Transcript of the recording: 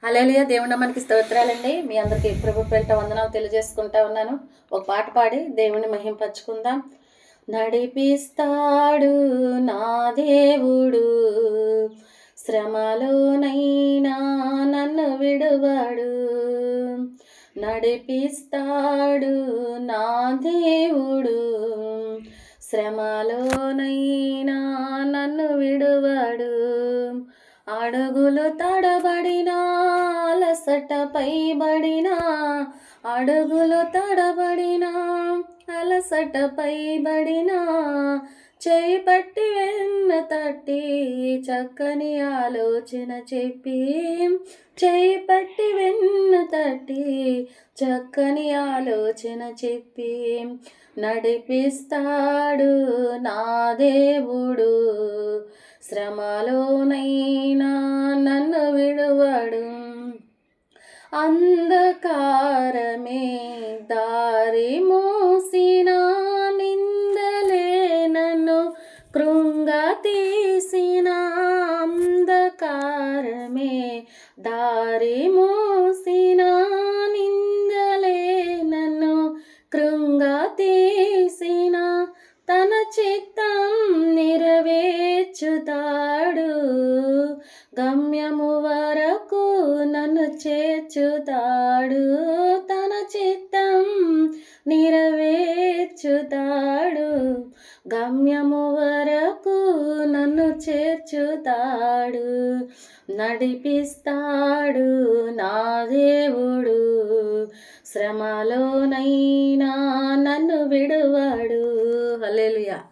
హల్లెలూయా. దేవుని మనకి స్తోత్రాలండి. మీ అందరికీ ప్రభు పేరిట వందనాలు తెలియజేసుకుంటా ఉన్నాను. ఒక పాట పాడి దేవుని మహింపరచుకుందాం. నడిపిస్తాడు నా దేవుడు, శ్రమలోనైనా నన్ను విడువడు. నడిపిస్తాడు నా దేవుడు, శ్రమలోనైనా నన్ను విడువడు. అడుగులు తడబడినా అలసటపై బడినా, అడుగులు తడబడినా అలసటపై బడినా, చేయి పట్టి వెన్న తట్టి చక్కని ఆలోచన చెప్పి, చేయి పట్టి వెన్న తట్టి చక్కని ఆలోచన చెప్పి, నడిపిస్తాడు నా దేవుడు, శ్రమలోనైనా నన్ను విడువడు. అంధకారమే దారి మూసిన, నిందలే నన్ను కృంగతీసిన, అంధకారమే దారి మూసిన, నిందలే నన్ను కృంగతీసిన, తన చిత్తం నెరవేర్చుతాడు, గమ్యము వరకు నన్ను చేర్చుతాడు, తన చిత్తం నెరవేర్చుతాడు, గమ్యము వరకు నన్ను చేర్చుతాడు. నడిపిస్తాడు నా దేవుడు, శ్రమలోనైనా నన్ను విడువడు. హల్లెలూయా.